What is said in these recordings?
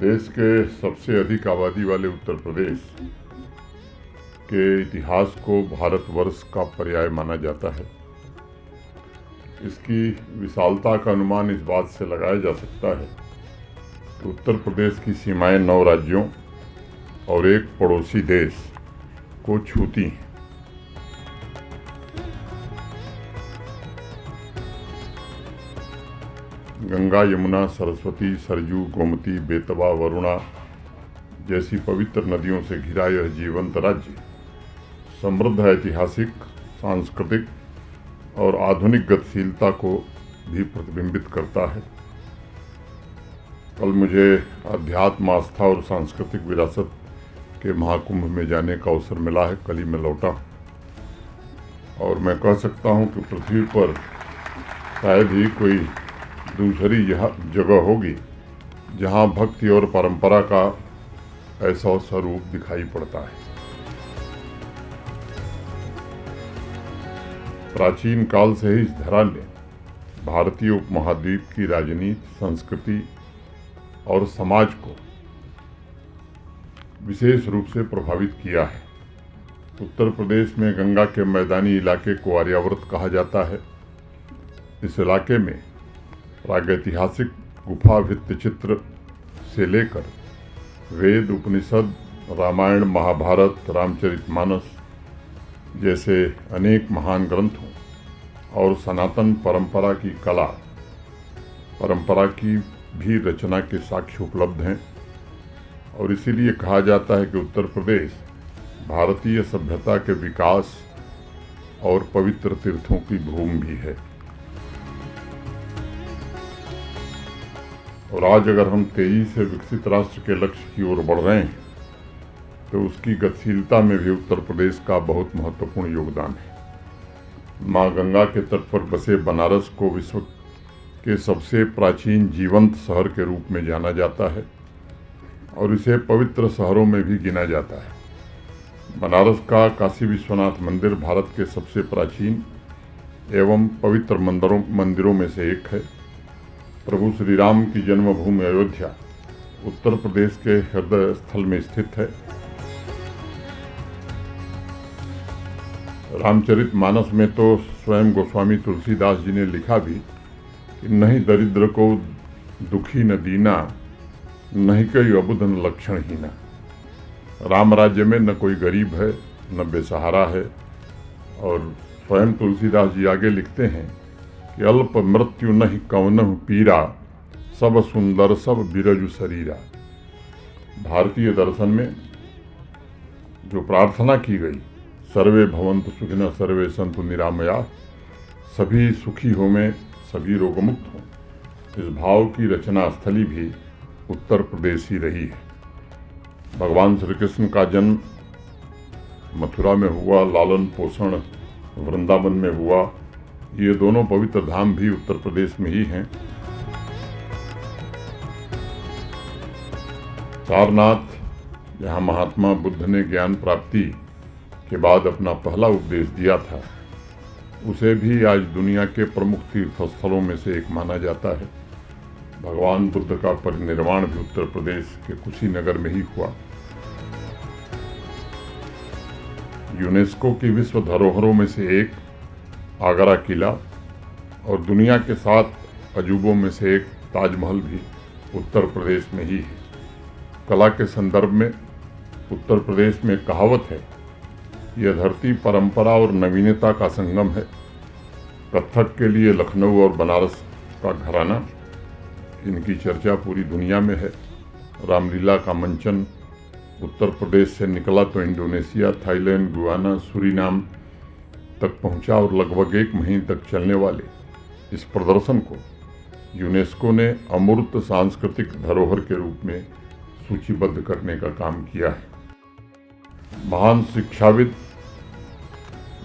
देश के सबसे अधिक आबादी वाले उत्तर प्रदेश के इतिहास को भारतवर्ष का पर्याय माना जाता है। इसकी विशालता का अनुमान इस बात से लगाया जा सकता है कि उत्तर प्रदेश की सीमाएं 9 राज्यों और एक पड़ोसी देश को छूती हैं। गंगा, यमुना, सरस्वती, सरयू, गोमती, बेतवा, वरुणा जैसी पवित्र नदियों से घिरा यह जीवंत राज्य समृद्ध ऐतिहासिक, सांस्कृतिक और आधुनिक गतिशीलता को भी प्रतिबिंबित करता है। कल मुझे अध्यात्म, आस्था और सांस्कृतिक विरासत के महाकुंभ में जाने का अवसर मिला है। कल ही मैं लौटा और मैं कह सकता हूँ कि पृथ्वी पर शायद ही कोई दूसरी यह जगह होगी जहाँ भक्ति और परंपरा का ऐसा स्वरूप दिखाई पड़ता है। प्राचीन काल से ही इस धरा ने भारतीय उपमहाद्वीप की राजनीति, संस्कृति और समाज को विशेष रूप से प्रभावित किया है। उत्तर प्रदेश में गंगा के मैदानी इलाके को आर्यावर्त कहा जाता है। इस इलाके में प्रागैतिहासिक गुफा भित्तिचित्र से लेकर वेद, उपनिषद, रामायण, महाभारत, रामचरितमानस जैसे अनेक महान ग्रंथों और सनातन परंपरा की कला, परंपरा की भी रचना के साक्ष्य उपलब्ध हैं और इसीलिए कहा जाता है कि उत्तर प्रदेश भारतीय सभ्यता के विकास और पवित्र तीर्थों की भूमि भी है। और आज अगर हम तेजी से विकसित राष्ट्र के लक्ष्य की ओर बढ़ रहे हैं तो उसकी गतिशीलता में भी उत्तर प्रदेश का बहुत महत्वपूर्ण योगदान है। माँ गंगा के तट पर बसे बनारस को विश्व के सबसे प्राचीन जीवंत शहर के रूप में जाना जाता है और इसे पवित्र शहरों में भी गिना जाता है। बनारस का काशी विश्वनाथ मंदिर भारत के सबसे प्राचीन एवं पवित्र मंदिरों में से एक है। प्रभु श्री राम की जन्मभूमि अयोध्या उत्तर प्रदेश के हृदय स्थल में स्थित है। रामचरितमानस में तो स्वयं गोस्वामी तुलसीदास जी ने लिखा भी कि नहीं दरिद्र को दुखी न दीना, नहीं कोई अबुध न लक्षणहीना। राम राज्य में न कोई गरीब है न बेसहारा है। और स्वयं तुलसीदास जी आगे लिखते हैं कि अल्प मृत्यु नहीं कवनहु पीरा, सब सुंदर सब बिरजु शरीरा। भारतीय दर्शन में जो प्रार्थना की गई, सर्वे भवन्तु सुखिनः सर्वे सन्तु निरामया, सभी सुखी हो में सभी रोगमुक्त हों, इस भाव की रचना स्थली भी उत्तर प्रदेश ही रही है। भगवान श्री कृष्ण का जन्म मथुरा में हुआ, लालन पोषण वृंदावन में हुआ। ये दोनों पवित्र धाम भी उत्तर प्रदेश में ही हैं। सारनाथ, जहाँ महात्मा बुद्ध ने ज्ञान प्राप्ति के बाद अपना पहला उपदेश दिया था, उसे भी आज दुनिया के प्रमुख तीर्थ स्थलों में से एक माना जाता है। भगवान बुद्ध का परिनिर्वाण भी उत्तर प्रदेश के कुशीनगर में ही हुआ। यूनेस्को की विश्व धरोहरों में से एक आगरा किला और दुनिया के 7 अजूबों में से एक ताजमहल भी उत्तर प्रदेश में ही है। कला के संदर्भ में उत्तर प्रदेश में कहावत है, यह धरती परंपरा और नवीनता का संगम है। कथक के लिए लखनऊ और बनारस का घराना, इनकी चर्चा पूरी दुनिया में है। रामलीला का मंचन उत्तर प्रदेश से निकला तो इंडोनेशिया, थाईलैंड, गुयाना, सूरीनाम तक पहुंचा और लगभग 1 महीने तक चलने वाले इस प्रदर्शन को यूनेस्को ने अमूर्त सांस्कृतिक धरोहर के रूप में सूचीबद्ध करने का काम किया है। महान शिक्षाविद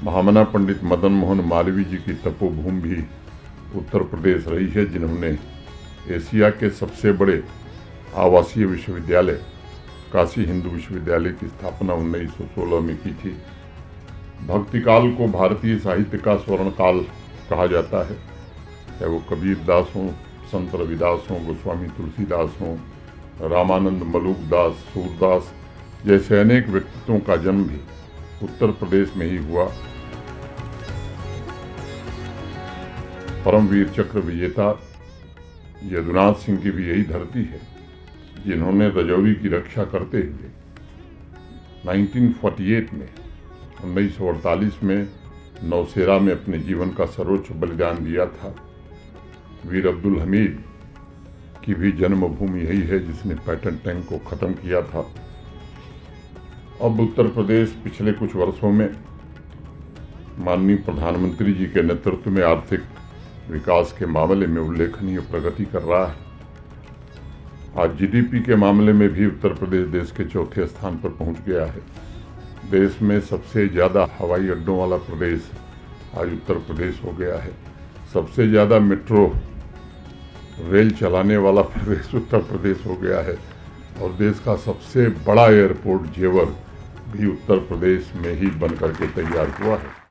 महामना पंडित मदन मोहन मालवीय जी की तपोभूमि भी उत्तर प्रदेश रही है, जिन्होंने एशिया के सबसे बड़े आवासीय विश्वविद्यालय काशी हिंदू विश्वविद्यालय की स्थापना 1916 में की थी। भक्ति काल को भारतीय साहित्य का स्वर्ण काल कहा जाता है। चाहे वो कबीर दास हों, संत रविदास हों, गोस्वामी तुलसीदास हों, रामानंद मलूकदास, सूरदास जैसे अनेक व्यक्तित्वों का जन्म भी उत्तर प्रदेश में ही हुआ। परमवीर चक्र विजेता यदुनाथ सिंह की भी यही धरती है, जिन्होंने रजौरी की रक्षा करते हुए 1948 में 1948 में नौशेरा में अपने जीवन का सर्वोच्च बलिदान दिया था। वीर अब्दुल हमीद की भी जन्मभूमि यही है, जिसने पैटर्न टैंक को खत्म किया था। अब उत्तर प्रदेश पिछले कुछ वर्षों में माननीय प्रधानमंत्री जी के नेतृत्व में आर्थिक विकास के मामले में उल्लेखनीय प्रगति कर रहा है। आज जीडीपी के मामले में भी उत्तर प्रदेश देश के चौथे स्थान पर पहुंच गया है। देश में सबसे ज़्यादा हवाई अड्डों वाला प्रदेश आज उत्तर प्रदेश हो गया है। सबसे ज़्यादा मेट्रो रेल चलाने वाला प्रदेश उत्तर प्रदेश हो गया है और देश का सबसे बड़ा एयरपोर्ट जेवर भी उत्तर प्रदेश में ही बन करके तैयार हुआ है।